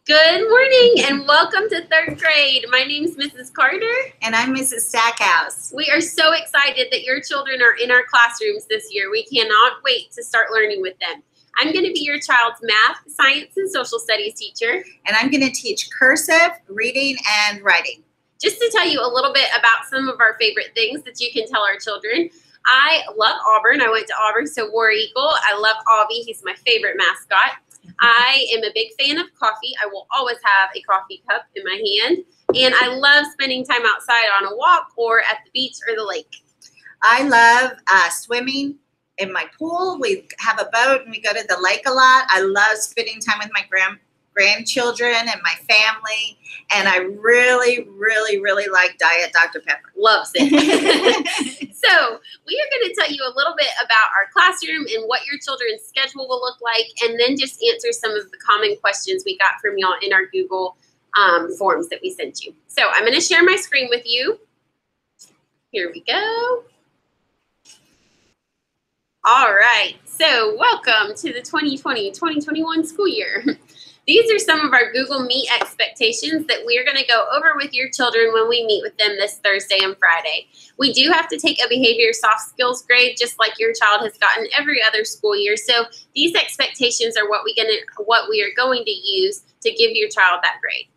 Good morning and welcome to third grade. My name is Mrs. Carter. And I'm Mrs. Stackhouse. We are so excited that your children are in our classrooms this year. We cannot wait to start learning with them. I'm going to be your child's math, science, and social studies teacher. And I'm going to teach cursive, reading, and writing. Just to tell you a little bit about some of our favorite things that you can tell our children. I love Auburn. I went to Auburn, so War Eagle. I love Aubie. He's my favorite mascot. I am a big fan of coffee. I will always have a coffee cup in my hand. And I love spending time outside on a walk or at the beach or the lake. I love swimming in my pool. We have a boat and we go to the lake a lot. I love spending time with my grandchildren and my family. And I really, really, really like Diet Dr. Pepper. Loves it. So we are going to tell you a little bit about our classroom and what your children's schedule will look like, and then just answer some of the common questions we got from y'all in our Google forms that we sent you. So I'm going to share my screen with you. Here we go. All right. So welcome to the 2020-2021 school year. These are some of our Google Meet expectations that we're going to go over with your children when we meet with them this Thursday and Friday. We do have to take a behavior soft skills grade just like your child has gotten every other school year. So these expectations are what we are going to use to give your child that grade.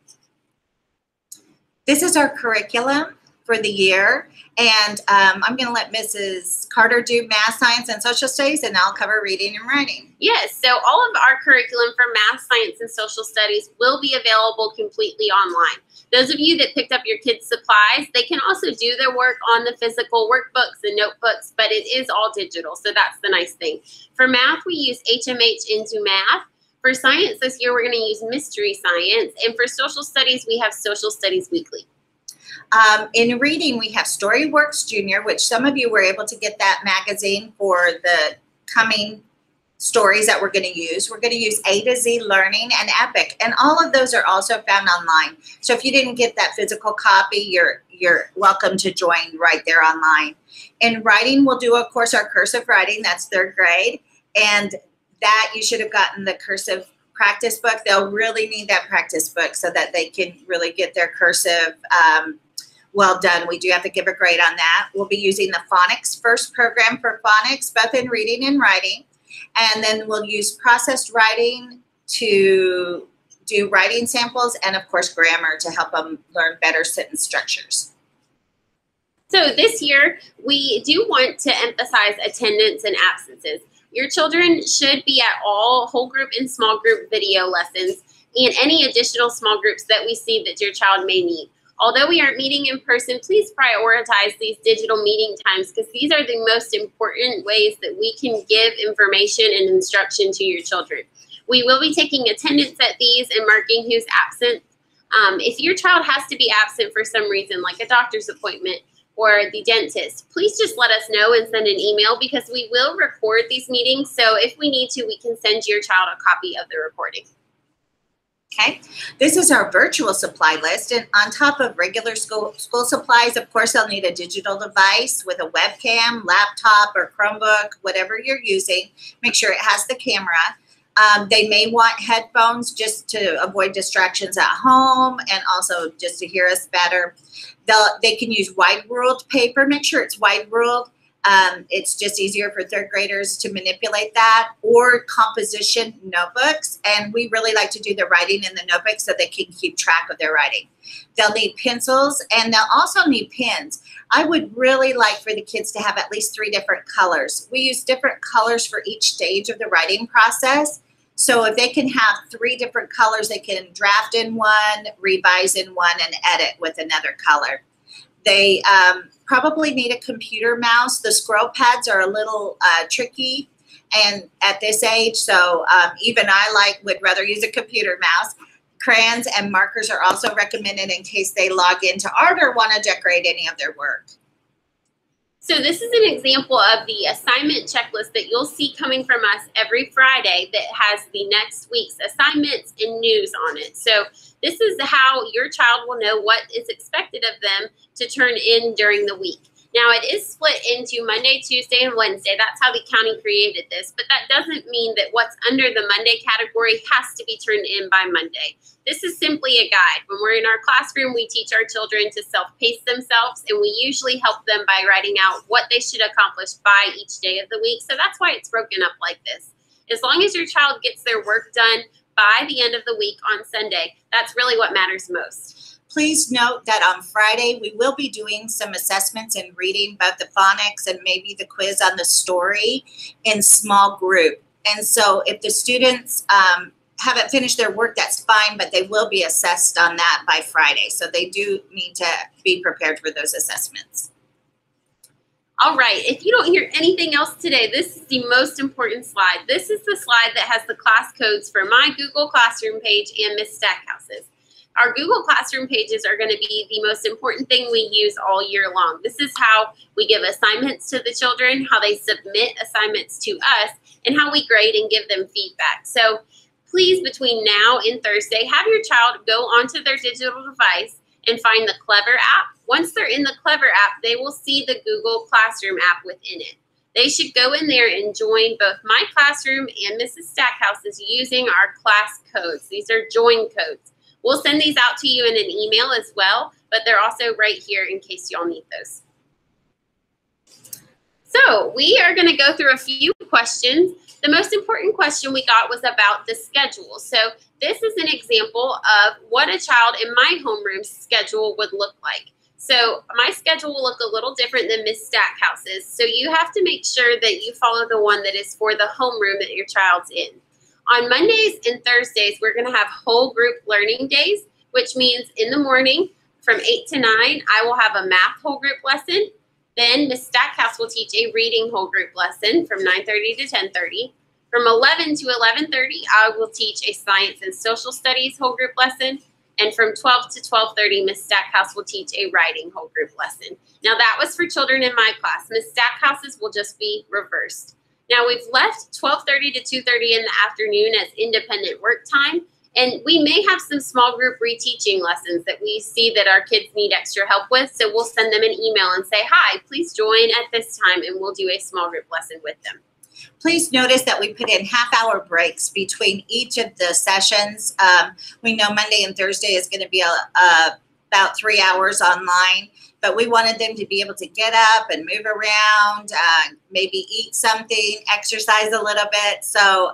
This is our curriculum for the year, and I'm going to let Mrs. Carter do math, science, and social studies, and I'll cover reading and writing. Yes, so all of our curriculum for math, science, and social studies will be available completely online. Those of you that picked up your kids' supplies, they can also do their work on the physical workbooks and notebooks, but it is all digital, so that's the nice thing. For math, we use HMH into Math. For science this year, we're going to use Mystery Science, and for social studies, we have Social Studies Weekly. In reading, we have Storyworks Junior, which some of you were able to get that magazine for the coming stories that we're going to use. We're going to use A to Z Learning and Epic, and all of those are also found online. So if you didn't get that physical copy, you're welcome to join right there online. In writing, we'll do, of course, our cursive writing. That's third grade, and that you should have gotten the cursive practice book. They'll really need that practice book so that they can really get their cursive well done. We do have to give a grade on that. We'll be using the phonics first program for phonics, both in reading and writing. And then we'll use processed writing to do writing samples and, of course, grammar to help them learn better sentence structures. So this year, we do want to emphasize attendance and absences. Your children should be at all whole group and small group video lessons and any additional small groups that we see that your child may need. Although we aren't meeting in person, please prioritize these digital meeting times because these are the most important ways that we can give information and instruction to your children. We will be taking attendance at these and marking who's absent. If your child has to be absent for some reason, like a doctor's appointment or the dentist, please just let us know and send an email because we will record these meetings. So if we need to, we can send your child a copy of the recording. Okay, this is our virtual supply list, and on top of regular school supplies, of course, they'll need a digital device with a webcam, laptop, or Chromebook, whatever you're using. Make sure it has the camera. They may want headphones just to avoid distractions at home and also just to hear us better. They can use wide ruled paper. Make sure it's wide ruled. It's just easier for third graders to manipulate that, or composition notebooks. And we really like to do the writing in the notebook so they can keep track of their writing. They'll need pencils and they'll also need pens. I would really like for the kids to have at least 3 different colors. We use different colors for each stage of the writing process. So if they can have 3 different colors, they can draft in one, revise in one, and edit with another color. They probably need a computer mouse. The scroll pads are a little tricky and at this age, so even I would rather use a computer mouse. Crayons and markers are also recommended in case they log into art or want to decorate any of their work. So this is an example of the assignment checklist that you'll see coming from us every Friday that has the next week's assignments and news on it. So this is how your child will know what is expected of them to turn in during the week. Now, it is split into Monday, Tuesday, and Wednesday. That's how the county created this, but that doesn't mean that what's under the Monday category has to be turned in by Monday. This is simply a guide. When we're in our classroom, we teach our children to self-pace themselves, and we usually help them by writing out what they should accomplish by each day of the week. So that's why it's broken up like this. As long as your child gets their work done by the end of the week on Sunday, that's really what matters most. Please note that on Friday, we will be doing some assessments in reading, both the phonics and maybe the quiz on the story in small group. And so if the students haven't finished their work, that's fine, but they will be assessed on that by Friday. So they do need to be prepared for those assessments. All right, if you don't hear anything else today, this is the most important slide. This is the slide that has the class codes for my Google Classroom page and Miss Stackhouse's. Our Google Classroom pages are going to be the most important thing we use all year long. This is how we give assignments to the children, how they submit assignments to us, and how we grade and give them feedback. So please, between now and Thursday, have your child go onto their digital device and find the Clever app. Once they're in the Clever app, they will see the Google Classroom app within it. They should go in there and join both my classroom and Mrs. Stackhouse's using our class codes. These are join codes. We'll send these out to you in an email as well, but they're also right here in case y'all need those. So we are going to go through a few questions. The most important question we got was about the schedule. So this is an example of what a child in my homeroom's schedule would look like. So my schedule will look a little different than Miss Stackhouse's. So you have to make sure that you follow the one that is for the homeroom that your child's in. On Mondays and Thursdays, we're going to have whole group learning days, which means in the morning from 8 to 9, I will have a math whole group lesson. Then Miss Stackhouse will teach a reading whole group lesson from 9:30 to 10:30. From 11 to 11:30, I will teach a science and social studies whole group lesson. And from 12 to 12:30, Miss Stackhouse will teach a writing whole group lesson. Now that was for children in my class. Miss Stackhouse's will just be reversed. Now we've left 12:30 to 2:30 in the afternoon as independent work time, and we may have some small group reteaching lessons that we see that our kids need extra help with, so we'll send them an email and say, hi, please join at this time, and we'll do a small group lesson with them. Please notice that we put in half-hour breaks between each of the sessions. We know Monday and Thursday is going to be about 3 hours online. But we wanted them to be able to get up and move around, maybe eat something, exercise a little bit. So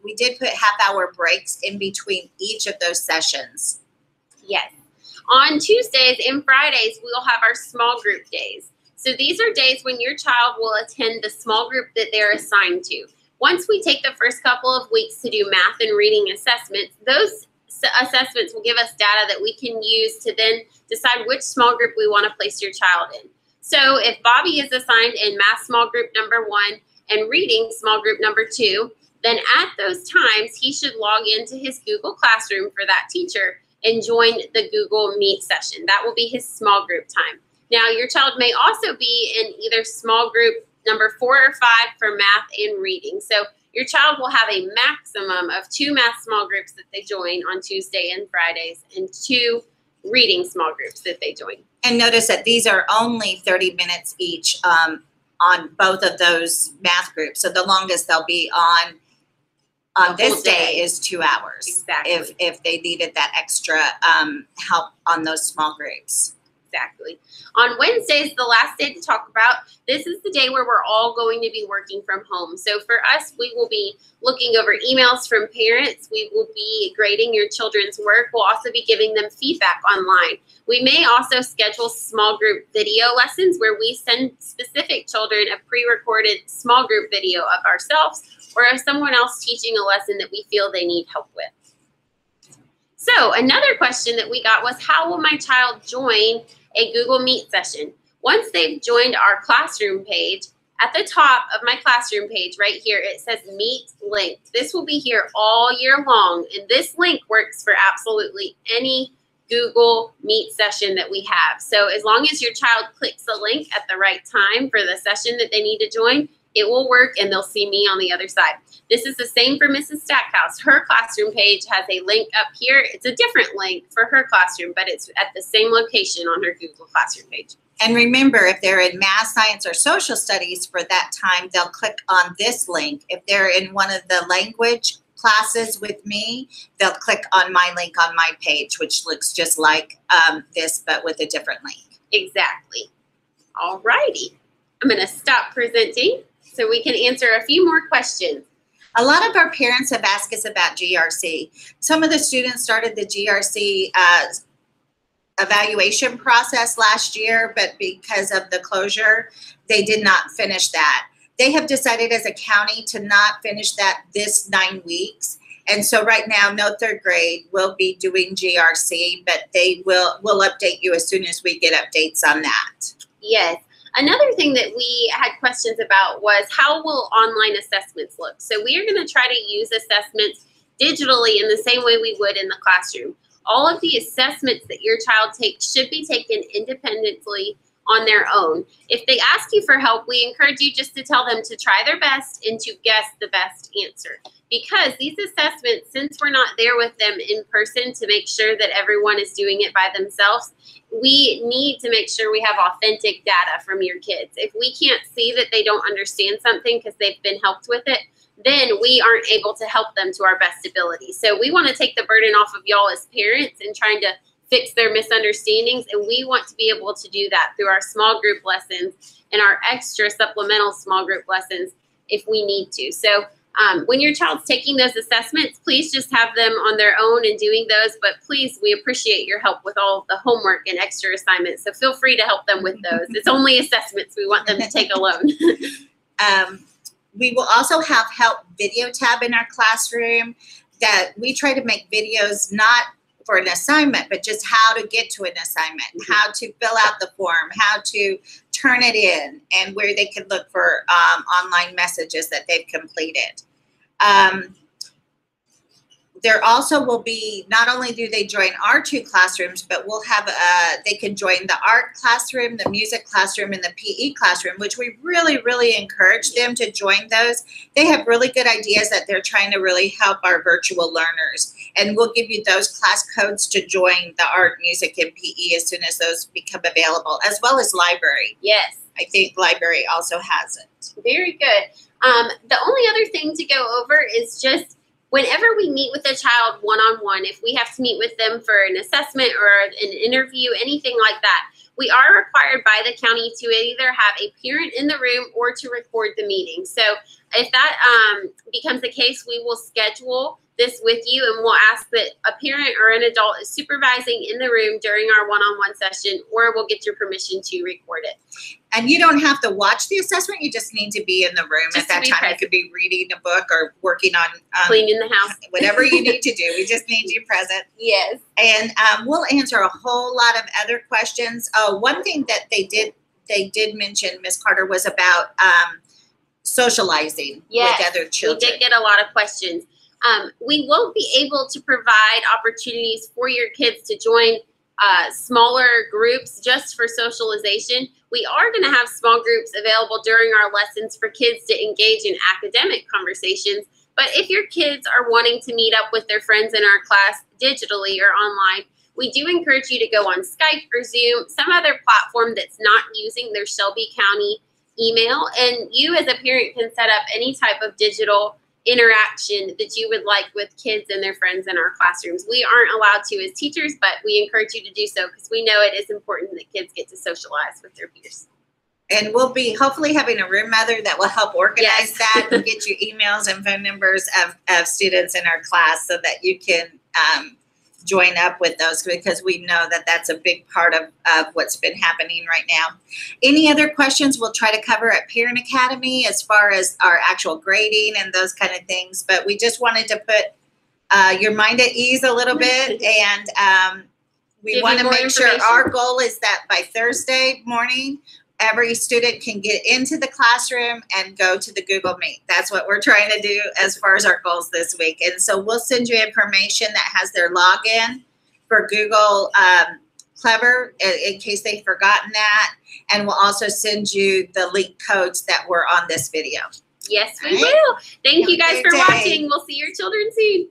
we did put half-hour breaks in between each of those sessions. Yes. On Tuesdays and Fridays, we'll have our small group days. So these are days when your child will attend the small group that they're assigned to. Once we take the first couple of weeks to do math and reading assessments, those assessments will give us data that we can use to then decide which small group we want to place your child in. So if Bobby is assigned in math small group number 1 and reading small group number 2, then at those times he should log into his Google Classroom for that teacher and join the Google Meet session. That will be his small group time. Now your child may also be in either small group number 4 or 5 for math and reading. So your child will have a maximum of 2 math small groups that they join on Tuesday and Fridays and 2 reading small groups that they join. And notice that these are only 30 minutes each on both of those math groups. So the longest they'll be on this day is 2 hours. Exactly. If they needed that extra help on those small groups. Exactly. On Wednesdays, the last day to talk about, this is the day where we're all going to be working from home. So for us, we will be looking over emails from parents. We will be grading your children's work. We'll also be giving them feedback online. We may also schedule small group video lessons where we send specific children a pre-recorded small group video of ourselves or of someone else teaching a lesson that we feel they need help with. So another question that we got was, how will my child join a Google Meet session? Once they've joined our classroom page, at the top of my classroom page right here, it says Meet link. This will be here all year long, and this link works for absolutely any Google Meet session that we have. So as long as your child clicks the link at the right time for the session that they need to join, it will work and they'll see me on the other side. This is the same for Mrs. Stackhouse. Her classroom page has a link up here. It's a different link for her classroom, but it's at the same location on her Google Classroom page. And remember, if they're in math, science, or social studies for that time, they'll click on this link. If they're in one of the language classes with me, they'll click on my link on my page, which looks just like this, but with a different link. Exactly. All righty. I'm going to stop presenting so we can answer a few more questions. A lot of our parents have asked us about GRC. Some of the students started the GRC evaluation process last year, but because of the closure, they did not finish that. They have decided as a county to not finish that this 9 weeks. And so right now, no third grade will be doing GRC, but we'll update you as soon as we get updates on that. Yes. Another thing that we had questions about was how will online assessments look? So we are going to try to use assessments digitally in the same way we would in the classroom. All of the assessments that your child takes should be taken independently on their own. If they ask you for help, we encourage you just to tell them to try their best and to guess the best answer. Because these assessments, since we're not there with them in person to make sure that everyone is doing it by themselves, we need to make sure we have authentic data from your kids. If we can't see that they don't understand something because they've been helped with it, then we aren't able to help them to our best ability. So we want to take the burden off of y'all as parents and trying to fix their misunderstandings, and we want to be able to do that through our small group lessons and our extra supplemental small group lessons if we need to. So when your child's taking those assessments, please just have them on their own and doing those, but please, we appreciate your help with all the homework and extra assignments, so feel free to help them with those. It's only assessments we want them to take alone. We will also have help video tab in our classroom that we try to make videos not for an assignment, but just how to get to an assignment, how to fill out the form, how to turn it in, and where they can look for online messages that they've completed. There also will be, not only do they join our 2 classrooms, but we'll have, they can join the art classroom, the music classroom, and the PE classroom, which we really, really encourage them to join those. They have really good ideas that they're trying to really help our virtual learners. And we'll give you those class codes to join the art, music, and PE as soon as those become available, as well as library. Yes. I think library also has it. Very good. The only other thing to go over is just whenever we meet with a child one-on-one, if we have to meet with them for an assessment or an interview, anything like that, we are required by the county to either have a parent in the room or to record the meeting. So if that becomes the case, we will schedule this with you, and we'll ask that a parent or an adult is supervising in the room during our one-on-one session, or we'll get your permission to record it. And you don't have to watch the assessment. You just need to be in the room Just at that time. present. You could be reading a book or working on Cleaning the house. whatever you need to do. We just need you present. Yes. And we'll answer a whole lot of other questions. One thing that they did mention, Ms. Carter, was about socializing with other children. We did get a lot of questions. We won't be able to provide opportunities for your kids to join smaller groups just for socialization. We are going to have small groups available during our lessons for kids to engage in academic conversations. But if your kids are wanting to meet up with their friends in our class digitally or online, we do encourage you to go on Skype or Zoom, some other platform that's not using their Shelby County email. And you as a parent can set up any type of digital interaction that you would like with kids and their friends in our classrooms. We aren't allowed to as teachers, but we encourage you to do so because we know it is important that kids get to socialize with their peers. And we'll be hopefully having a room mother that will help organize that and get you emails and phone numbers of students in our class so that you can join up with those, because we know that that's a big part of what's been happening right now. Any other questions we'll try to cover at Parent Academy as far as our actual grading and those kind of things. But we just wanted to put your mind at ease a little bit. And we want to make sure our goal is that by Thursday morning, every student can get into the classroom and go to the Google Meet. That's what we're trying to do as far as our goals this week. And so we'll send you information that has their login for Google Clever in case they've forgotten that. And we'll also send you the link codes that were on this video. Yes, we will. Thank you guys for watching. We'll see your children soon.